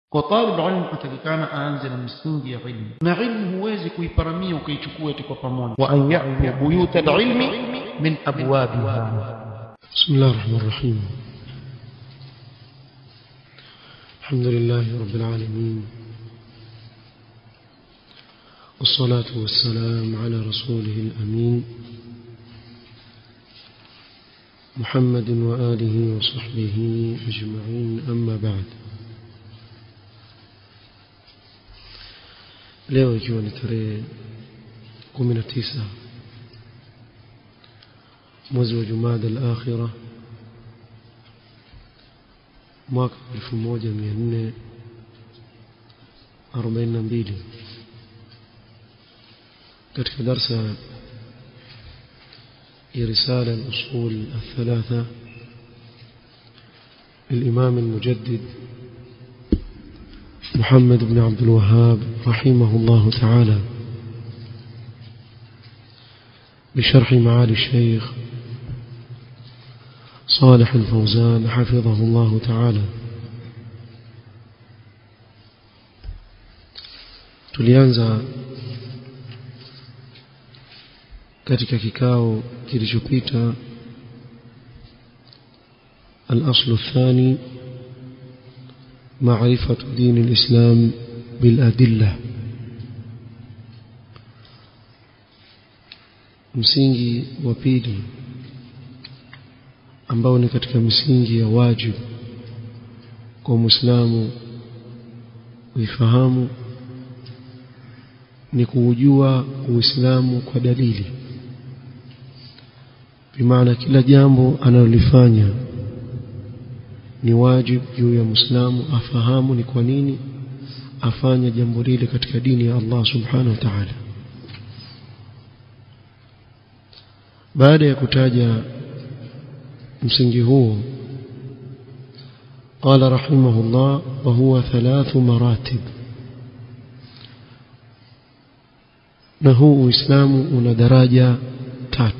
Kwa talib ilmu atakikana aanze na misingi ya ilmu, na ilmu huwezi kuiparamia ukaichukua kwa pamoja. Wa an ya'tu buyuta al-ilmi min abwabiha. Bismillahir Rahmanir Rahim. Alhamdulillahi Rabbil Alamin. والصلاة والسلام على رسوله الأمين محمد وآله وصحبه أجمعين. أما بعد. leo ikiwa ni tarehe 19 mwezi wa Jumada al-Akhirah mwaka 1442 katika darasa ya risala al-usul al-thalatha للإمام المجدد محمد بن عبد الوهاب رحمه الله تعالى بشرح معالي الشيخ صالح الفوزان حفظه الله تعالى. tulianza katika kikao kilichopita al-aslu athani معرفة دين الإسلام بالأدلة. msingi wa pili ambao ni katika misingi ya wajibu kwa Muislamu kuifahamu ni kujua Uislamu kwa dalili. Bimaana kila jambo analolifanya ni wajibu juu ya Muislamu afahamu ni kwa nini afanya jambo lile katika dini ya Allah subhanahu wa ta'ala. baada ya kutaja msingi huo, قال رحمه الله وهو 3 مراتب. na huu Uislamu una daraja 3.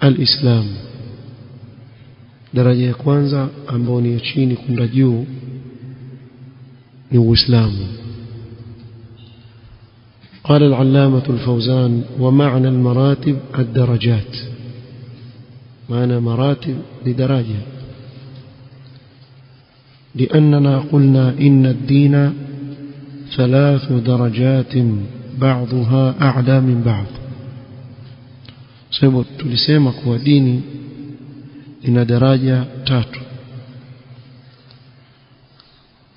الإسلام daraja ya kwanza ambayo ni chini kwenda juu ni Uislamu. قال العلامة الفوزان ومعنى المراتب الدرجات. معنى مراتب لدرجة، لأننا قلنا إن الدين 3 درجات بعضها أعلى من بعض. sababu tulisema kuwa dini ina daraja 3,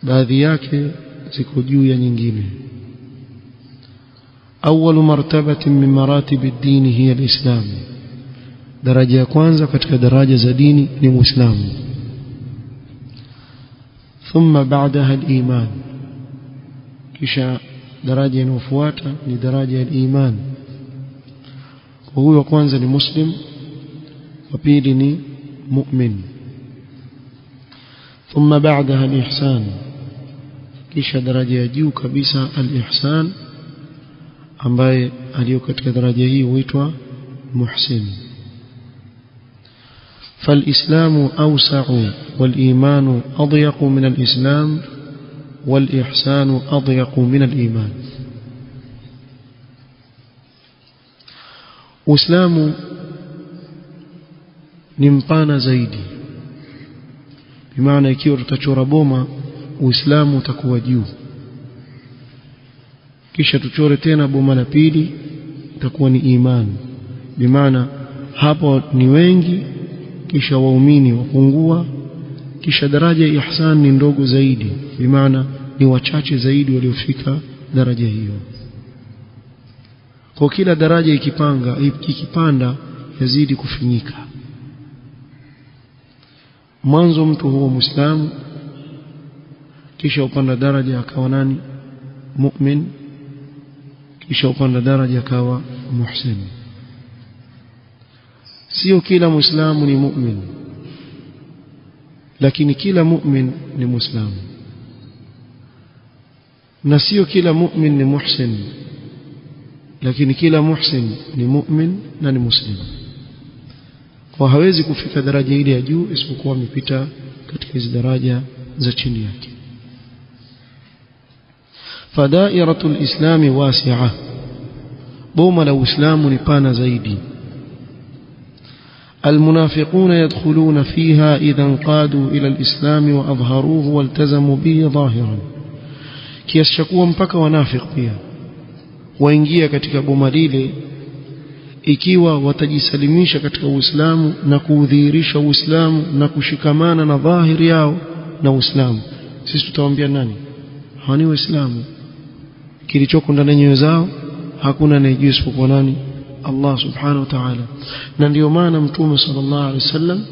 baadhi yake ziko juu ya nyingine. أول مرتبة من مراتب الدين هي الإسلام. daraja ya kwanza katika daraja za dini ni Uislamu. ثم بعدها الإيمان. kisha daraja inayofuata ni daraja ya iman. huyo kwanza ni muslim, wa pili ni mu'min. ثم بعدها الإحسان. kisha daraja ya juu kabisa al-ihsan, ambaye aliyo katika daraja hii huitwa muhsin. فالإسلام أوسع والإيمان أضيق من الإسلام والإحسان أضيق من الإيمان. Uislamu ni mpana zaidi. Bimaana ikiwa tutachora boma, Uislamu utakuwa juu, kisha tuchore tena boma la pili, itakuwa ni imani. Bimaana hapo ni wengi, kisha waumini wapungua, kisha daraja ya ihsan ni ndogo zaidi, bimaana ni wachache zaidi waliofika daraja hiyo. Kwa kila daraja ikipanda yazidi kufinyika. Mwanzo mtu huwa Muislamu, kisha upanda daraja akawa nani? Mu'min, kisha upanda daraja akawa muhsin. sio kila Muislamu ni mu'min, lakini kila mu'min ni Muislamu, na sio kila mu'min ni muhsin, lakini kila muhsin ni mu'min na ni muslim. kwa hawezi kufika daraja ile ya juu isipokuwa amepita katika hizo daraja za chini yake. Fadairatul islami wasi'a, boma la Uislamu ni pana zaidi. المنافقون يدخلون فيها إذا انقادوا إلى الإسلام وأظهروه والتزموا به ظاهرا. kiashakuwa mpaka wanafiq pia waingia katika boma lile ikiwa watajisalimisha katika Uislamu na kuudhihirisha Uislamu na kushikamana na dhahiri yao na Uislamu. Sisi tutawaambia nani? Hawa ni Waislamu. Kilichoko ndani ya nyoyo zao hakuna anayejua isipokuwa nani? Allah subhanahu wa ta'ala. Na ndio maana Mtume sallallahu alaihi wasallam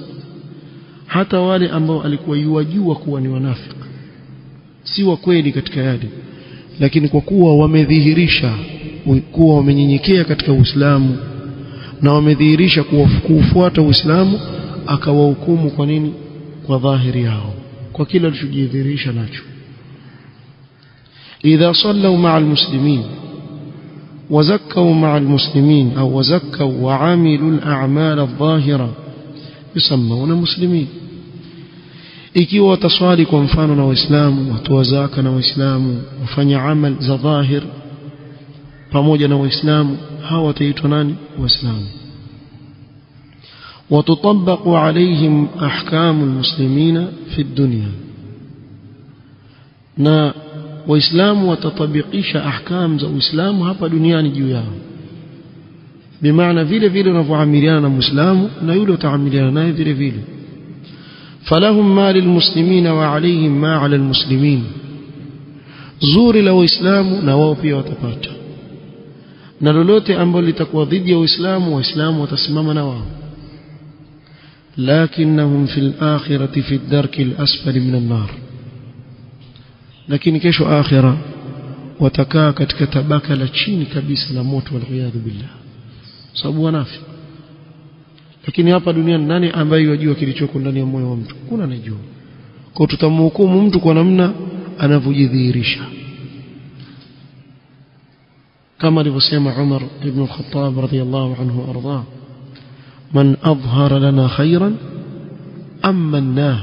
hata wale ambao alikuwa yuwajua kuwa ni wanafiki, si wa kweli katika yale, lakini kwa kuwa wamedhihirisha kuwa wamenyenyekea katika Uislamu na wamedhihirisha kuufuata Uislamu, akawahukumu kwa nini? Kwa dhahiri yao, kwa kila alichojidhihirisha nacho. idha sallu ma'a almuslimin وزكوا مع المسلمين أو وزكوا وعملوا الأعمال الظاهرة يسمون مسلمين. ikiwa wataswali kwa mfano na Waislamu, watoa zaka na Waislamu, wafanya amal za dhahir pamoja na Waislamu, hawa wataitwa nani? Waislamu. watutabaqu alayhim ahkamul muslimina fi dunya, na Waislamu watatabikisha ahkam za Uislamu hapa duniani juu yao. Bimaana vile vile unavyoamiliana na Muislamu na yule utaamiliana naye vile vile. falahum ma lilmuslimina wa alayhim ma ala almuslimin, zuri la Waislamu na wao pia watapata, na lolote ambalo litakuwa dhidi ya Uislamu, Waislamu watasimama na wao. lakinnahum fil akhirati fi ad-darki al-asfali min an-nar, lakini kesho akhira watakaa katika tabaka la chini kabisa la moto, waliyadhu billah, sababu wanafiki. Lakini hapa duniani nani ambaye yajua kilichoko ndani ya moyo wa mtu? Kuna anajua. Kwa tutamhukumu mtu kwa namna anavyojidhihirisha, kama alivyosema Umar ibn al-Khattab radhiyallahu anhu arda, man adhhara lana khairan amanna,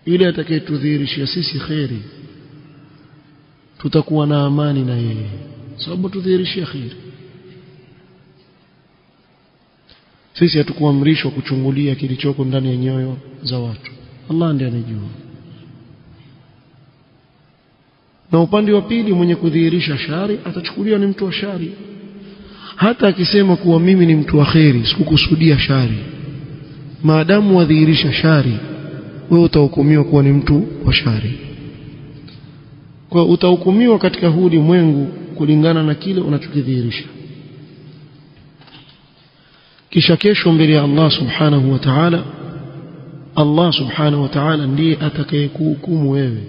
yule atakayetudhihirishia sisi khairi tutakuwa na amani na yeye, sababu tudhihirishia khairi. Sisi hatukuamrishwa kuchungulia kilichoko ndani ya nyoyo za watu, Allah ndiye anajua. Na upande wa pili, mwenye kudhihirisha shari atachukuliwa ni mtu wa shari, hata akisema kuwa mimi ni mtu wa khairi, sikukusudia shari. Maadamu wadhihirisha shari, wewe utahukumiwa kuwa ni mtu wa shari. Kwa utahukumiwa katika huu ulimwengu kulingana na kile unachokidhihirisha. Kisha kesho mbele ya Allah subhanahu wa ta'ala, Allah subhanahu wa ta'ala ndiye atakayekuhukumu wewe.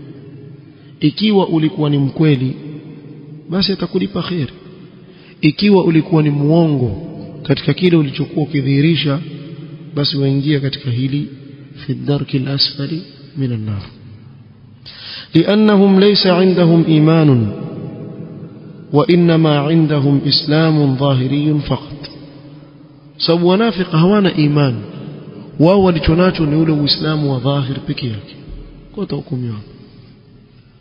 Ikiwa ulikuwa ni mkweli, basi atakulipa khair. Ikiwa ulikuwa ni muongo katika kile ulichokuwa ukidhihirisha, basi waingia katika hili في الدرك الأسفل من النار. لأنهم ليس عندهم إيمان وإنما عندهم إسلام ظاهري فقط. sababu wanafiki hawana iman, wao walichonacho ni ule Uislamu wa dhahir pekee yake. Kwa tahukumiwa,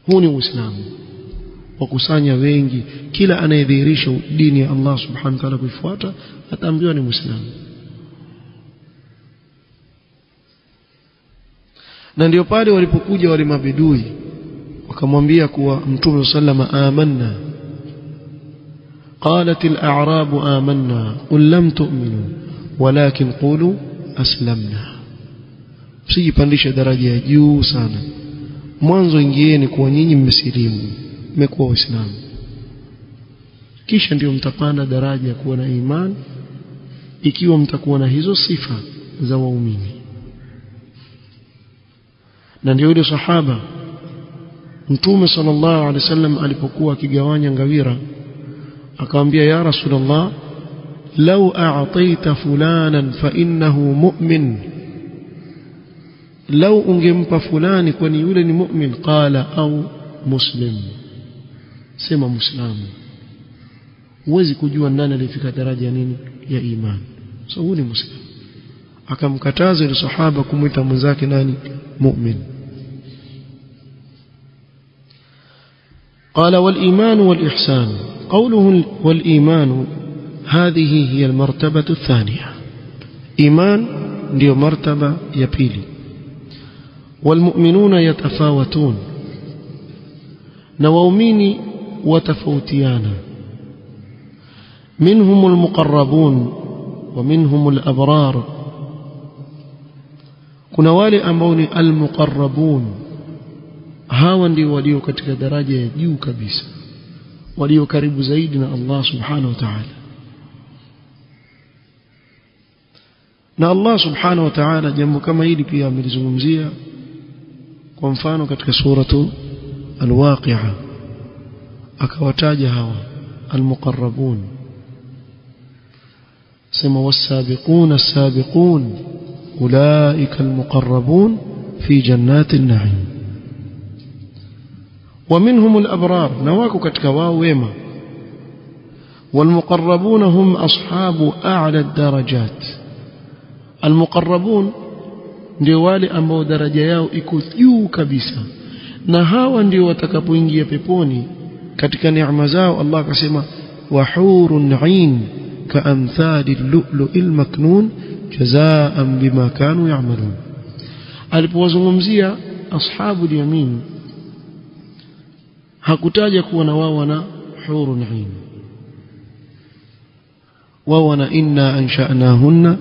huu ni Uislamu wakusanya wengi. Kila anayedhihirisha dini ya Allah subhanahu wa ta'ala kuifuata ataambiwa ni Muislamu. Na ndio pale walipokuja wale mabedui wakamwambia kuwa Mtume sallama amanna, qalat al-a'rab amanna qul lam tu'minu walakin qulu aslamna. Msijipandishe daraja ya juu sana, mwanzo ingieni kuwa nyinyi mmesilimu, mmekuwa waislamu, kisha ndio mtapanda daraja ya kuwa na imani, ikiwa mtakuwa na hizo sifa za waumini. Na ndio yule sahaba Mtume sallallahu alaihi wasallam alipokuwa akigawanya ngawira akamwambia, ya Rasulullah, law a'taita fulanan fa innahu mu'min, law ungempa fulani kwani yule ni mu'min, qala au muslim, sema muislamu. Huwezi kujua nani alifika daraja nini ya imani. so huyu ni muslim akamkataza yule sahaba kumuita mwenzake nani mu'min قال والإيمان والإحسان قوله والإيمان هذه هي المرتبة الثانية إيمان ndio martaba ya pili والمؤمنون يتفاوتون na waumini watafautiana منهم المقربون ومنهم الأبرار kuna wale ambao ni almuqarrabun hawa ndio walio katika daraja ya juu kabisa walio karibu zaidi na Allah subhanahu wa ta'ala na Allah subhanahu wa ta'ala jambo kama hili pia amelizungumzia kwa mfano katika suratu al-waqi'a akawataja hawa almuqarrabun sema was-sabiquna as-sabiqun ulaika al-muqarrabun fi jannati an-na'im ومنهم الأبرار نواكو katika wao wema والمقربون هم أصحاب أعلى الدرجات المقربون ndio wale ambao daraja yao iko juu kabisa na hawa ndio watakapoingia peponi katika neema zao Allah akasema wahurun 'ain kaamthali al-lu'lu'il maknun jazaa'an bima kanu ya'malun alipowazungumzia ashabu al-yamin hakutaja kuwa na wao wana hurun 'ain wao wana inna ansha'nahunna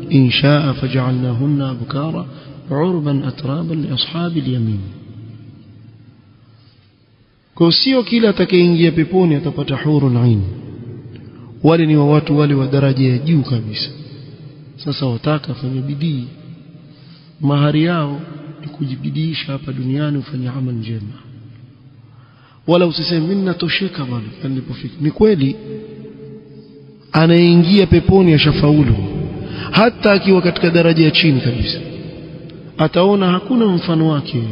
insha'a faj'alnahunna abkara 'urban atraban li ashabi al-yamin kwa sio kila atakayeingia peponi atapata hurun 'ain wale ni watu wale wa daraja ya juu kabisa sasa wataka fanya bidii mahari yao ni kujibidiisha hapa duniani ufanye amali njema wala usiseme mimi natosheka bwana nilipofika ni kweli anaingia peponi ashafaulu hata akiwa katika daraja ya chini kabisa ataona hakuna mfano wake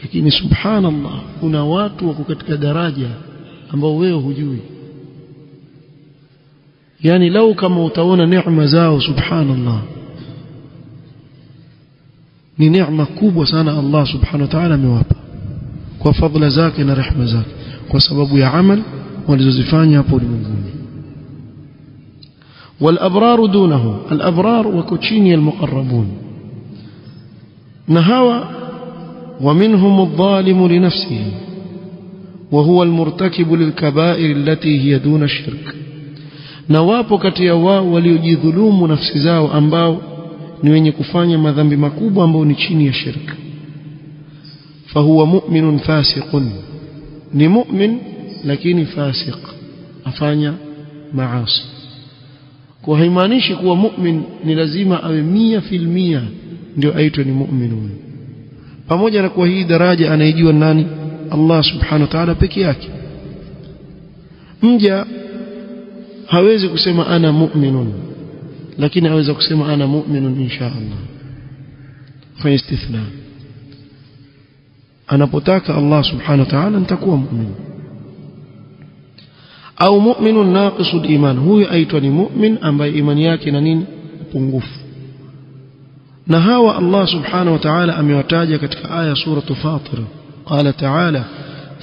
lakini subhanallah kuna watu wako katika daraja ambao wewe hujui yani lau kama utaona neema zao subhanallah ni neema kubwa sana Allah subhanahu wa ta'ala amewapa kwa fadhila zake na rehema zake kwa sababu ya amal walizozifanya hapo ulimwenguni والابرار دونه الابرار وكوتشيني المقربون نهوا ومنهم الظالم لنفسه وهو المرتكب للكبائر التي هي دون الشرك نواpo kati ya wao waliojidhulumu nafsi zao ambao ni wenye kufanya madhambi makubwa ambao ni chini ya shirka فهو مؤمن فاسق ni mu'min lakini fasiq afanya maasi kwa haimaanishi kuwa mu'min ni lazima awe 100% ndio aitwe ni mu'min huyo pamoja na kuwa hii daraja anaijua nani Allah subhanahu wa ta'ala peke yake mja hawezi kusema ana mu'minun lakini aweza kusema ana mu'minun insha Allah fa istithna anapotaka Allah subhanahu wa ta'ala nitakuwa mu'min au mu'minun naqisul iman huyu aitwa ni mu'min ambaye imani yake na nini pungufu na hawa Allah subhanahu wa ta'ala amewataja katika aya sura Fatir qala ta'ala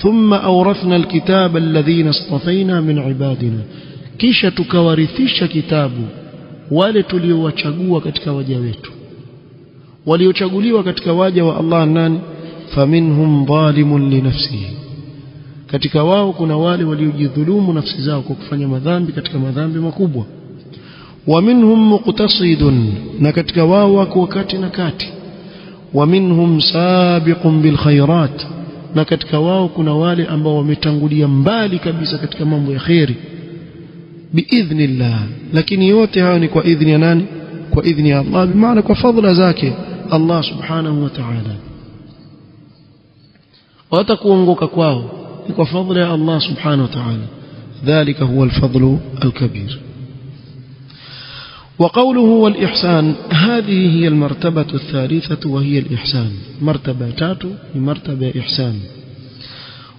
thumma awrathna alkitaba alladhina istafayna min ibadina kisha tukawarithisha kitabu wale tuliowachagua katika waja wetu waliochaguliwa katika waja wa Allah nani faminhum zalimun li nafsihi katika wao kuna wale waliojidhulumu nafsi zao kwa kufanya madhambi katika madhambi makubwa wa minhum muqtasidun na katika wao wako wakati na kati wa minhum sabiqun bil khairat na katika wao kuna wale ambao wametangulia mbali kabisa katika mambo ya khairi biidhnillah lakini yote hayo ni kwa idhni ya nani kwa idhni ya Allah bimaana kwa fadhila zake Allah subhanahu wa ta'ala watakuongoka kwao ni kwa fadhila ya Allah subhanahu wa ta'ala dhalika huwa al-fadlu al-kabir وقوله والإحسان هذه هي المرتبة الثالثة وهي الإحسان مرتبة تاتو مرتبة إحسان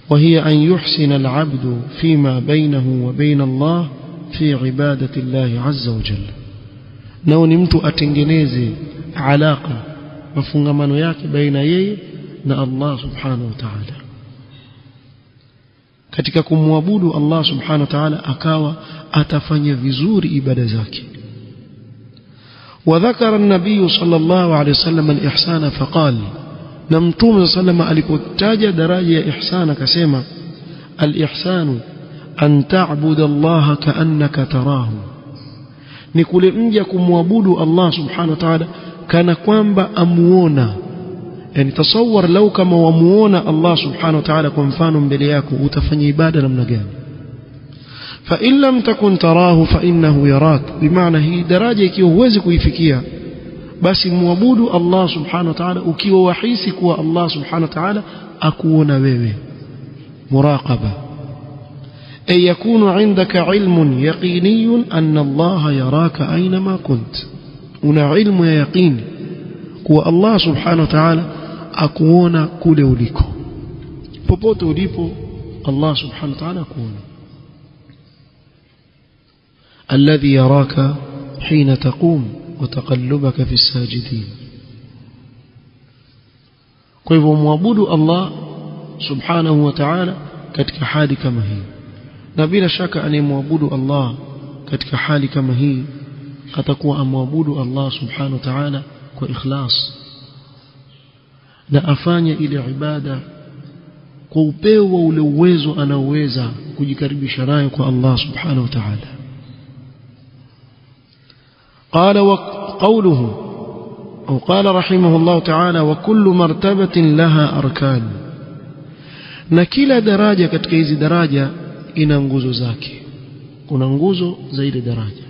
وهي أن يحسن العبد فيما بينه وبين الله في عبادة الله عز وجل nao ni mtu atengeneze alaka mafungamano yake baina yeye na Allah subhanahu wa ta'ala katika kumwabudu Allah subhanahu wa ta'ala akawa atafanya vizuri ibada zake. وذكر النبي صلى الله عليه وسلم الإحسان فقال نمتوم صلى الله عليه وسلم alipotaja daraja ya ihsan akasema al-ihsan an ta'budu Allah ka'annaka tarahu, ni kule mja kumwabudu Allah subhanahu wa ta'ala kana kwamba amuona. Yani tasawwar lau kama wamuona Allah subhanahu wa ta'ala kwa mfano mbele yako utafanya ibada namna gani? fa in lam takun tarahu fa innahu yarak, bimaana hii daraja ikiwa huwezi kuifikia basi muabudu Allah subhanahu wa ta'ala ukiwa wahisi kuwa Allah subhanahu wa ta'ala akuona wewe. muraqaba ay yakunu indaka ilmun yaqiniyun anna Allah yaraka aynama kunt, una ilmu ya yaqini kuwa Allah subhanahu wa ta'ala akuona kule uliko, popote ulipo Allah subhanahu wa ta'ala akuona. alladhi yaraka hina taqum wa taqallubaka fi as-sajidin. kwa hivyo muabudu Allah subhanahu wa ta'ala katika hali kama hii, na bila shaka anayemwabudu Allah katika hali kama hii atakuwa amwabudu Allah subhanahu wa ta'ala kwa ikhlas, na afanye ile ibada kwa upeo wa ule uwezo anaoweza kujikaribisha nayo kwa Allah subhanahu wa ta'ala. قال وقوله أو قال رحمه الله تعالى وكل مرتبة لها أركان، na kila daraja katika hizi daraja ina nguzo zake, kuna nguzo za ile daraja.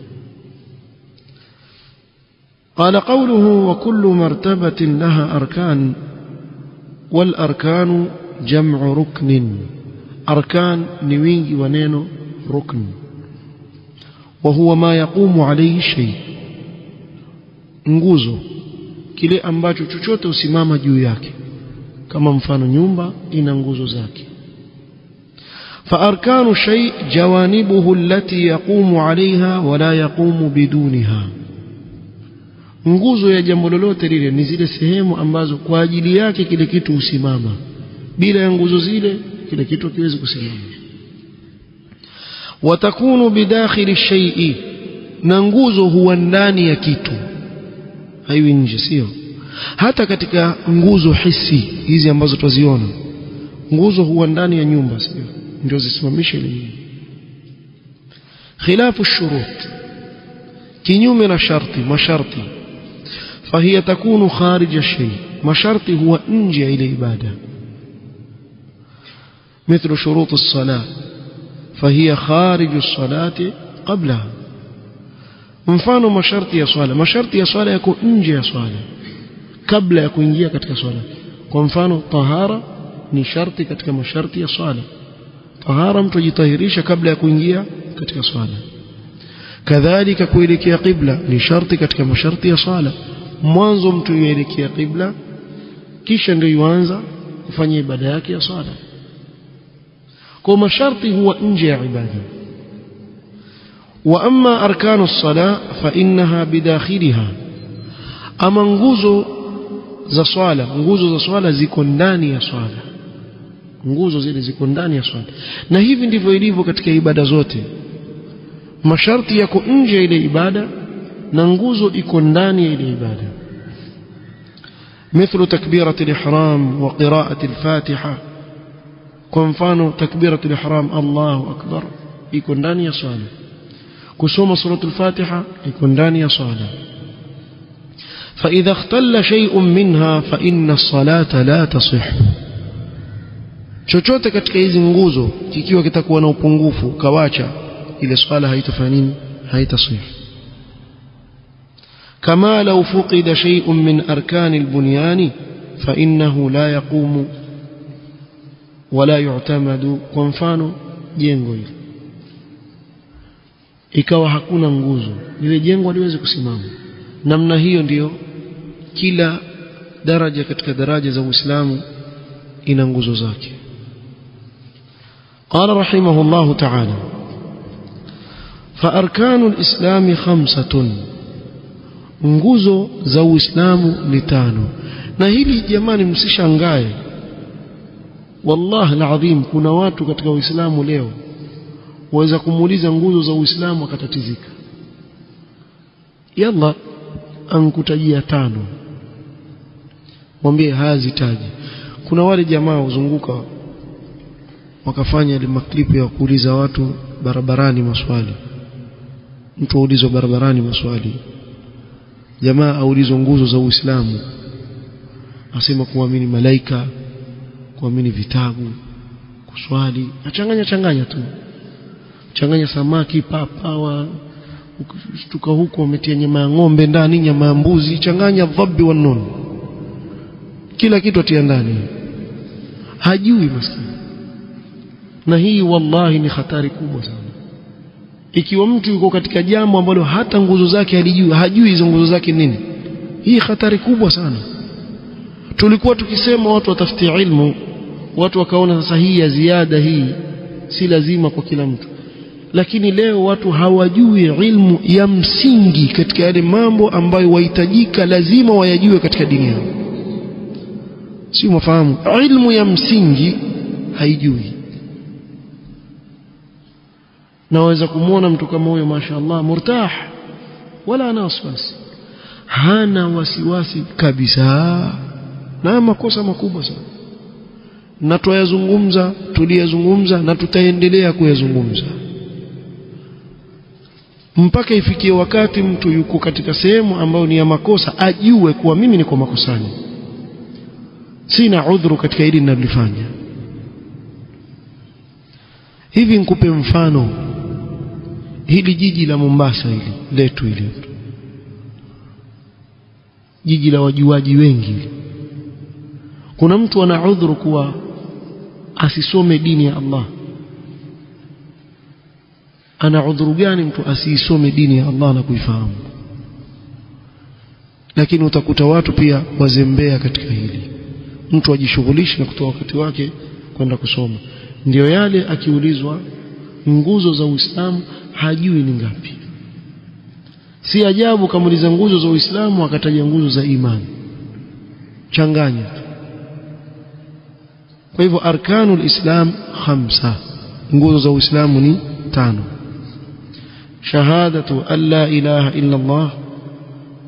قال قوله وكل مرتبة لها أركان، والأركان جمع ركن، أركان نوينجي ونينو ركن، وهو ما يقوم عليه الشيء، nguzo kile ambacho chochote usimama juu yake, kama mfano nyumba ina nguzo zake. فأركان الشيء جوانبه التي يقوم عليها ولا يقوم بدونها، nguzo ya jambo lolote lile ni zile sehemu ambazo kwa ajili yake kile kitu usimama, bila ya nguzo zile kile kitu hakiwezi kusimama. watakunu bidakhili shay'i, na nguzo huwa ndani ya kitu, haiwi nje, sio hata katika nguzo hisi hizi ambazo tuziona, nguzo huwa ndani ya nyumba, sio ndio zisimamisha ile nyumba. khilafu shurut, kinyume na sharti, masharti, فهي تكون خارج الشيء، masharti huwa nje ya ile ibada. مثل شروط الصلاة فهي خارج الصلاة قبلها، mfano masharti ya swala, masharti ya swala yako nje ya swala kabla ya kuingia katika swala. kwa mfano tahara ni sharti katika masharti ya swala, tahara mtu jitahirisha kabla ya kuingia katika swala. kadhalika kuelekea qibla ni sharti katika masharti ya swala, mwanzo mtu yuelekea qibla kisha ndio yuanza kufanya ibada yake ya swala. kwa masharti huwa nje ya ibada. واما اركان الصلاه فانها بداخلها، اما nguzo za swala, nguzo za swala ziko ndani ya swala, nguzo zile ziko ndani ya swala. na hivi ndivyo ilivyo katika ibada zote, masharti yako nje ya ile ibada na nguzo iko ndani ya ile ibada. مثل تكبيرة الإحرام وقراءة الفاتحة، kwa mfano takbiratul ihram Allahu akbar iko ndani ya swala, kusoma suratul Fatiha iko ndani ya swala. فإذا اختل شيء منها فإن الصلاة لا تصح، chochote katika hizi nguzo kikiwa kitakuwa na upungufu kawacha, ile swala haitafanya nini? Haitasih. كما لو فقد شيء من أركان البنيان فإنه لا يقوم ولا يعتمد. kwa mfano jengo hili ikawa hakuna nguzo, lile jengo haliwezi kusimama. namna hiyo ndiyo kila daraja katika daraja za Uislamu ina nguzo zake. قال رحمه الله تعالى فأركان الإسلام 5، nguzo za Uislamu ni 5. Na hili jamani msishangae, wallahi alazim kuna watu katika Uislamu leo waweza kumuuliza nguzo za Uislamu akatatizika. Yalla ankutajia 5, mwambie hazitaji. Kuna wale jamaa uzunguka wakafanya ile maklipu ya kuuliza watu barabarani maswali. Mtu aulizwa barabarani maswali, jamaa aulizwa nguzo za Uislamu, asema kuamini malaika, kuamini vitabu, kuswali, achanganya tu, changanya samaki, papa, ukishtuka huko umetia nyama ya ng'ombe ndani, nyama ya mbuzi, changanya dhabi wa nun, kila kitu atia ndani, hajui maskini. Na hii wallahi ni hatari kubwa sana. Ikiwa mtu yuko katika jambo ambalo hata nguzo zake halijui, hajui hizo nguzo zake nini, hii hatari kubwa sana. Tulikuwa tukisema watu watafuti ilmu, watu wakaona sasa hii ya ziada hii si lazima kwa kila mtu. Lakini leo watu hawajui ilmu ya msingi katika yale mambo ambayo wahitajika lazima wayajue katika dini yao. Si mfahamu ilmu ya msingi haijui. Naweza kumuona mtu kama huyo mashaallah murtah wala ana wasiwasi, hana wasiwasi kabisa, na makosa makubwa sana. Na tuliyazungumza na tutaendelea kuyazungumza mpaka ifikie wakati mtu yuko katika sehemu ambayo ni ya makosa ajue kuwa mimi niko makosani, sina udhuru katika hili ninalofanya. Hivi nikupe mfano, hili jiji la Mombasa hili letu hili, jiji la wajuaji wengi, kuna mtu ana udhuru kuwa asisome dini ya Allah? Ana udhuru gani mtu asisome dini ya Allah na kuifahamu? Lakini utakuta watu pia wazembea katika hili, mtu ajishughulishe na kutoa wakati wake kwenda kusoma. Ndio yale akiulizwa nguzo za Uislamu hajui ni ngapi. Si ajabu kamuuliza nguzo za Uislamu akataja nguzo za imani, changanya. Kwa hivyo arkanul Islam 5, nguzo za Uislamu ni 5. Shahadatu an la ilaha illa Allah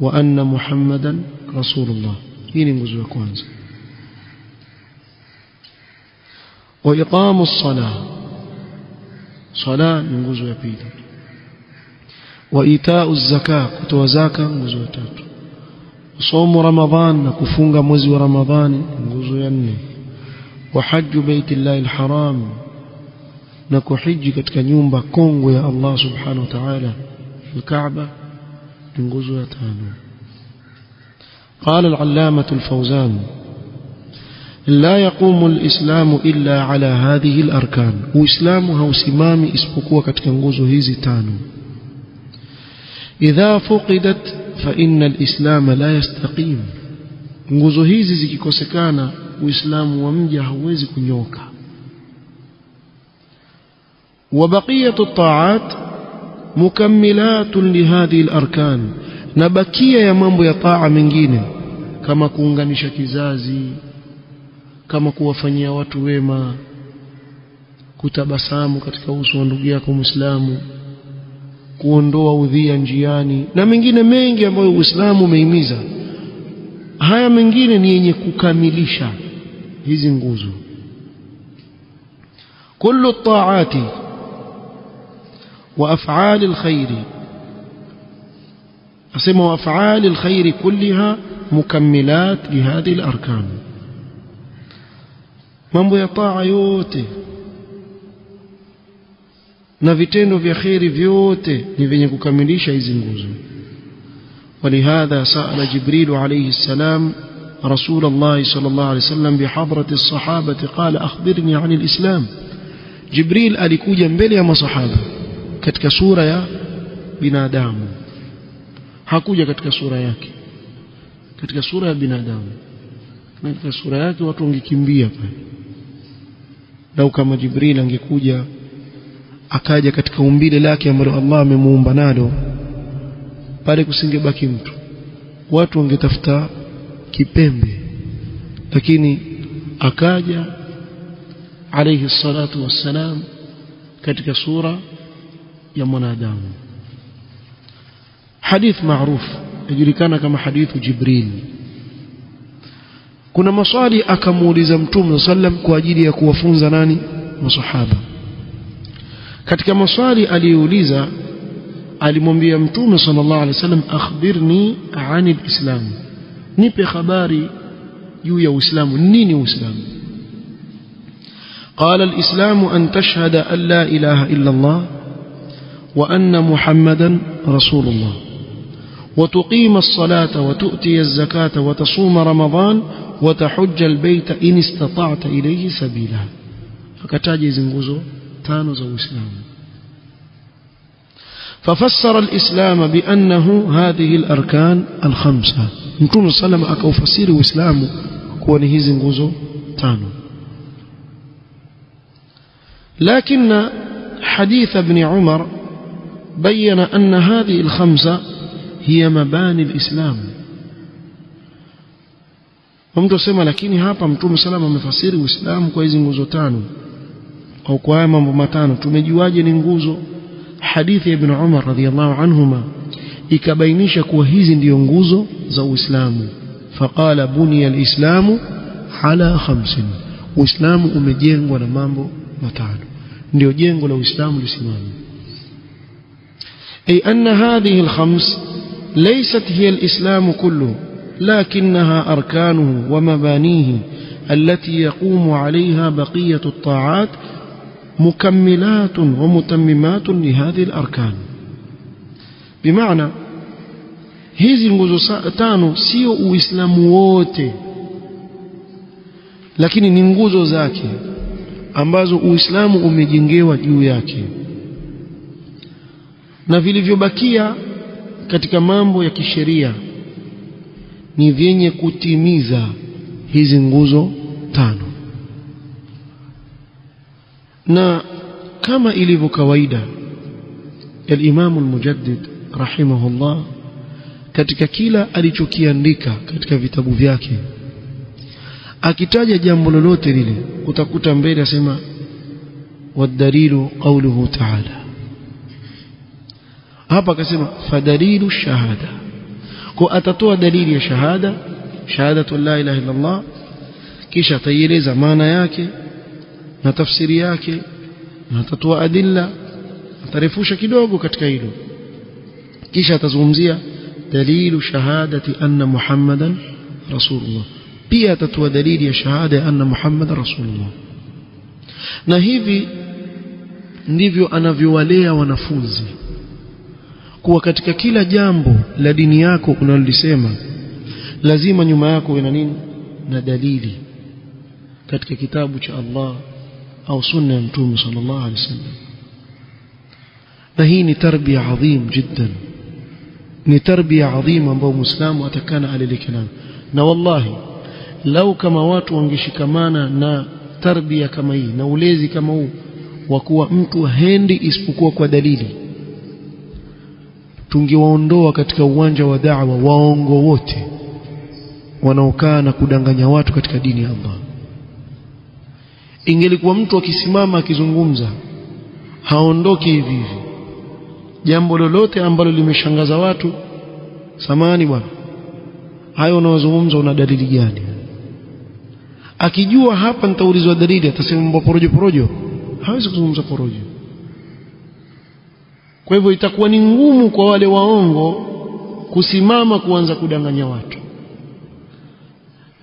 wa anna Muhammadan Rasulullah, hii ni nguzo ya kwanza. Wa iqamus salah, sala ni nguzo ya pili. Wa itauz zakah, kutoa zaka nguzo ya 3. Somo Ramadhan na kufunga mwezi wa Ramadhani nguzo ya 4. Wa hajju baitillahi alharam, na kuhiji katika nyumba kongwe ya Allah subhanahu wa ta'ala al-Kaaba nguzo ya 5. قال العلامة الفوزان: لا يقوم الإسلام إلا على هذه الأركان. وإسلام hausimami isipokuwa katika nguzo hizi 5. إذا فقدت فإن الإسلام لا يستقيم. nguzo hizi zikikosekana Uislamu wa mja hauwezi kunyoka. وبقية الطاعات مكملات لهذه الأركان, na bakia ya mambo ya taa mengine kama kuunganisha kizazi, kama kuwafanyia watu wema, kutabasamu katika uso wa ndugu yako Muislamu, kuondoa udhia njiani na mengine mengi ambayo Uislamu umehimiza. Haya mengine ni yenye kukamilisha hizi nguzo. kullu at-ta'ati wa af'ali al-khair, asema wa af'ali al-khair kullaha mukammilat li hadhihi al-arkan. mambo ya taa yote na vitendo vya khairi vyote ni vyenye kukamilisha hizi nguzo. ولهذا سأل جبريل عليه السلام رسول الله صلى الله عليه وسلم بحضرة الصحابة قال: أخبرني عن الإسلام. جبريل alikuja mbele ya masahaba katika sura ya binadamu, hakuja katika sura yake, katika sura ya binadamu. Katika sura yake watu wangekimbia pale. Lau kama Jibril angekuja akaja katika umbile lake ambalo Allah amemuumba nalo, pale kusingebaki mtu. watu wangetafuta kipembe, lakini akaja alayhi salatu wassalam katika sura ya mwanadamu. Hadith maarufu yajulikana kama hadithu Jibril. Kuna maswali akamuuliza Mtume sallam kwa ajili ya kuwafunza nani? Masahaba. Katika maswali aliyouliza alimwambia Mtume sallallahu alaihi wasallam, akhbirni anil islam, nipe habari juu ya Uislamu. Nini Uislamu? قال الإسلام أن تشهد أن لا إله إلا الله وأن محمدا رسول الله وتقيم الصلاة وتؤتي الزكاة وتصوم رمضان وتحج البيت إن استطعت إليه سبيلا. فكتاجي زنغوزو تانو زو إسلام. ففسر الإسلام بأنه هذه الأركان الخمسة. نكون صلى الله عليه وسلم أكوفسير إسلام كونه زنغوزو تانو. لكن حديث ابن عمر بين أن هذه الخمسة هي مباني الإسلام. mtu sema lakini hapa Mtume salama amefasiri Uislamu kwa hizo nguzo tano au kwa haya mambo matano, tumejuaje ni nguzo? Hadithi ya Ibn Umar radhiyallahu anhuma ikabainisha kuwa hizi ndio nguzo za Uislamu. Faqala buniya al-islamu ala khamsin, Uislamu umejengwa na mambo matano, ndio jengo la Uislamu lisimame. Ay anna hadhihi al-khams laysat hiya al-islam kullu, لكنها أركانه ومبانيه التي يقوم عليها بقية الطاعات مكملات ومتممات لهذه الأركان. بمعنى hizi nguzo tano sio Uislamu wote, lakini ni nguzo zake ambazo Uislamu umejengewa juu yake, na vilivyobakia katika mambo ya kisheria ni vyenye kutimiza hizi nguzo tano. Na kama ilivyo kawaida, al-Imam al-Mujaddid rahimahullah katika kila alichokiandika katika vitabu vyake, akitaja jambo lolote lile utakuta mbele asema wadalilu qawluhu ta'ala. Hapa akasema fadalilu shahada, kwa atatoa dalili ya shahada, shahadatu la ilaha illa Allah, kisha ataieleza maana yake na tafsiri yake, na atatoa adilla, atarefusha kidogo katika hilo, kisha atazungumzia dalilu shahadati anna Muhammadan rasulullah, pia atatoa dalili ya shahada ya anna Muhammadan rasulullah. Na hivi ndivyo anavyowalea wanafunzi, kuwa katika kila jambo la dini yako unalolisema lazima nyuma yako ina nini? Na dalili katika kitabu cha Allah au sunna ya Mtume sallallahu alaihi wasallam. Na hii ni tarbia adhim jiddan, ni tarbia adhim ambayo Muislamu atakana alileke nayo. Na wallahi lau kama watu wangeshikamana na tarbia kama hii na ulezi kama huu wa kuwa mtu hendi isipokuwa kwa dalili, tungewaondoa katika uwanja wa da'wa waongo wote wanaokaa na kudanganya watu katika dini ya Allah. Ingelikuwa mtu akisimama akizungumza haondoki hivi hivi, jambo lolote ambalo limeshangaza watu, samani bwana, hayo unaozungumza una dalili gani? Akijua hapa nitaulizwa dalili, atasema mambo porojo porojo, hawezi kuzungumza porojo. Kwa hivyo itakuwa ni ngumu kwa wale waongo kusimama kuanza kudanganya watu.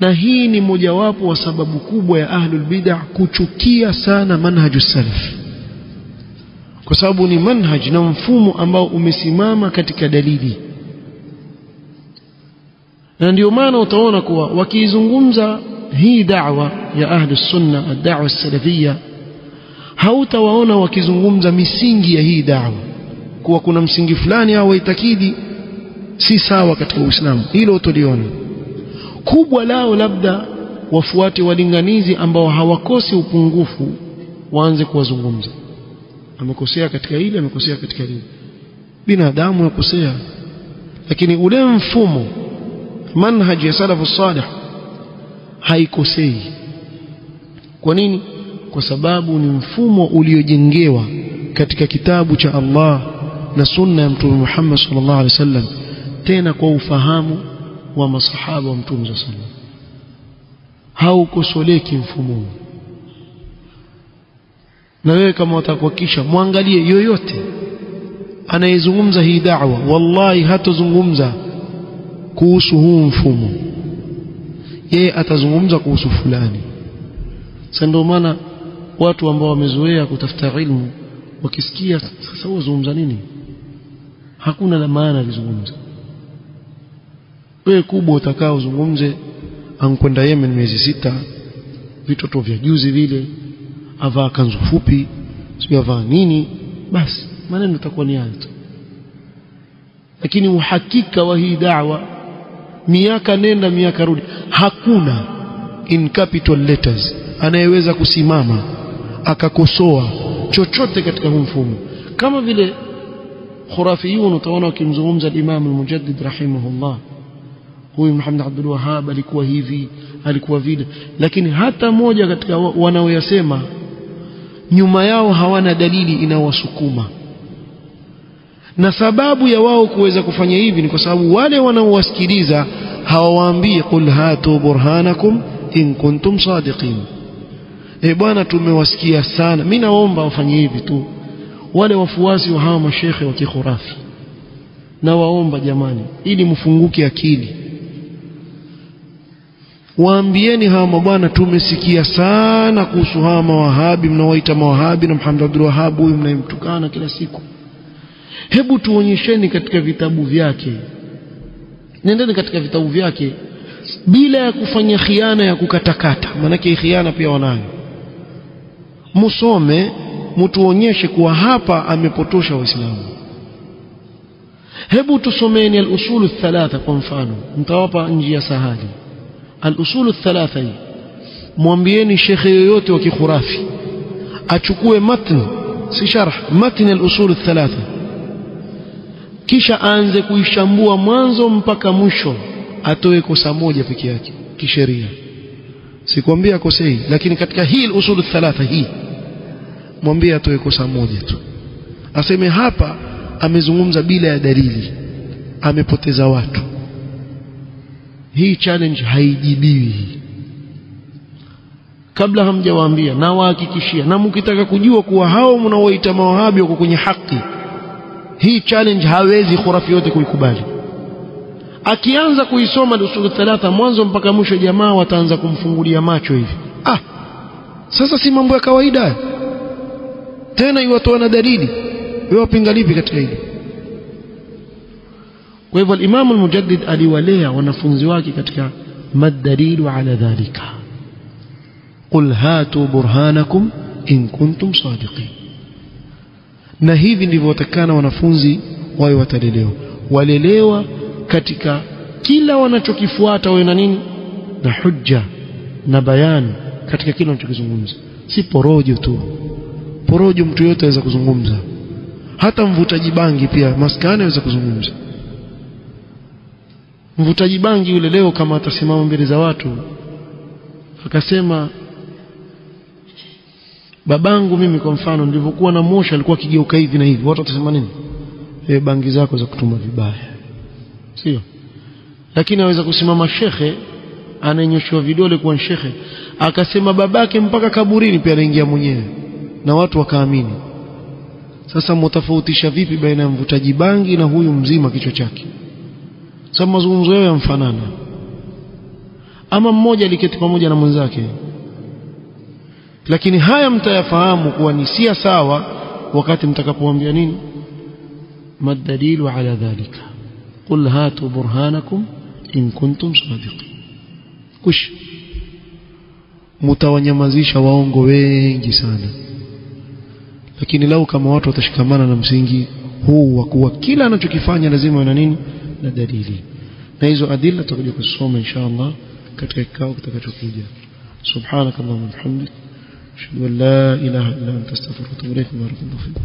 Na hii ni mojawapo wa sababu kubwa ya ahlul bid'ah kuchukia sana manhajus salaf, kwa sababu ni manhaj na mfumo ambao umesimama katika dalili. Na ndio maana utaona kuwa wakizungumza hii da'wa ya ahlus sunna, ad-da'wa as-salafiyya, hautawaona wakizungumza misingi ya hii da'wa, kuwa kuna msingi fulani au itakidi si sawa katika Uislamu. Hilo utaliona. Kubwa lao labda wafuate walinganizi ambao hawakosi upungufu, waanze kuwazungumza, amekosea katika hili, amekosea katika hili. Binadamu yakosea, lakini ule mfumo manhaji ya salafu salih haikosei. Kwa nini? Kwa sababu ni mfumo uliojengewa katika kitabu cha Allah na sunna ya Mtume Muhammad sallallahu alaihi wasallam, tena kwa ufahamu wa masahaba wa Mtume sallallahu alaihi wasallam. Haukosoleki mfumo. Na wewe kama utakuhakisha, muangalie yoyote anayezungumza hii da'wa, wallahi hatazungumza kuhusu huu mfumo, yeye atazungumza kuhusu fulani. Sasa ndio maana watu ambao wamezoea kutafuta ilmu wakisikia sasa wazungumza nini, hakuna la maana lizungumza. Wewe kubwa utakao uzungumze ankwenda Yemen miezi 6, vitoto vya juzi vile, avaa kanzu fupi, sio avaa nini, basi maneno yatakuwa ni hayo tu. Lakini uhakika wa hii da'wa, miaka nenda miaka rudi, hakuna in capital letters anayeweza kusimama akakosoa chochote katika huu mfumo. Kama vile khurafiyun utaona wakimzungumza al-Imam al-Mujaddid rahimahullah, huyu Muhammad Abdul Wahhab alikuwa hivi, alikuwa vile, lakini hata moja katika wanaoyasema nyuma yao hawana dalili inawasukuma. Na sababu ya wao kuweza kufanya hivi ni kwa sababu wale wanaowasikiliza hawawaambii qul hatu burhanakum in kuntum sadiqin. Bwana tumewasikia sana, mimi naomba wafanye hivi tu. Wale wafuasi wa hawa mashekhe wa kikhurafi, na waomba jamani, ili mfunguke akili, waambieni hawa mabwana tumesikia sana kuhusu hawa mawahabi, mnawaita mawahabi na Muhammad Abdul Wahhab huyu mnayemtukana kila siku. Hebu tuonyesheni katika vitabu vyake, nendeni katika vitabu vyake bila ya kufanya khiana ya kukatakata, maana khiana pia wanayo. Musome, mtuonyeshe kuwa hapa amepotosha Waislamu. Hebu tusomeni al-usul al-thalatha kwa mfano, mtawapa njia sahali. Al-usul al-thalatha hii, mwambieni shekhe yoyote wa kikhurafi achukue matn, si sharh, matn al-usul al-thalatha, kisha aanze kuishambua mwanzo mpaka mwisho, atoe kosa moja peke yake kisheria. Sikwambia akosei, lakini katika hii al-usul al-thalatha hii mwambie atoe kosa moja tu, aseme hapa amezungumza bila ya dalili, amepoteza watu. Hii challenge haijibiwi. Kabla hamjawaambia, na wahakikishia, na mkitaka kujua kuwa hao mnaoita mawahabi wako kwenye haki, hii challenge hawezi khurafi yote kuikubali. Akianza kuisoma usul thalatha mwanzo mpaka mwisho, jamaa wataanza kumfungulia macho hivi. Sasa si mambo ya kawaida tena, iwatoa na dalili, wewe wapinga lipi katika hili? Kwa hivyo al-Imam al-Mujaddid aliwalea wanafunzi wake katika madalilu ala dhalika, qul hatu burhanakum in kuntum sadiqin. Na hivi ndivyo watakana wanafunzi wawe watalelewa, walelewa katika kila wanachokifuata wawe na nini, na hujja na bayani katika kila wanachokizungumza, si porojo tu. Porojo mtu yote aweza kuzungumza, hata mvutaji bangi pia maskani aweza kuzungumza. Mvutaji bangi yule leo kama atasimama mbele za watu akasema, babangu mimi kwa mfano nilivyokuwa na mosha alikuwa akigeuka hivi na hivi, watu watasema nini? Bangi zako za kutuma vibaya, sio? Lakini aweza kusimama shekhe ananyoshwa vidole kwa shekhe akasema babake mpaka kaburini pia anaingia mwenyewe, na watu wakaamini. Sasa mtafautisha vipi baina ya mvutaji bangi na huyu mzima kichwa chake? Sasa mazungumzo yao yamfanana, ama mmoja aliketi pamoja na mwenzake. Lakini haya mtayafahamu kuwa ni si sawa wakati mtakapoambia nini, madalilu ala dhalika, qul hatu burhanakum in kuntum sadiqin. Kush mtawanyamazisha waongo wengi sana. Lakini lau kama watu watashikamana na msingi huu wa kuwa kila anachokifanya lazima na nini, na dalili, na hizo adilla tutakuja kusoma inshallah katika kikao kitakachokuja. Subhanakallahumma wa bihamdika, ashhadu an la ilaha illa anta astaghfiruka wa atubu ilaik. Barakallahu fiik.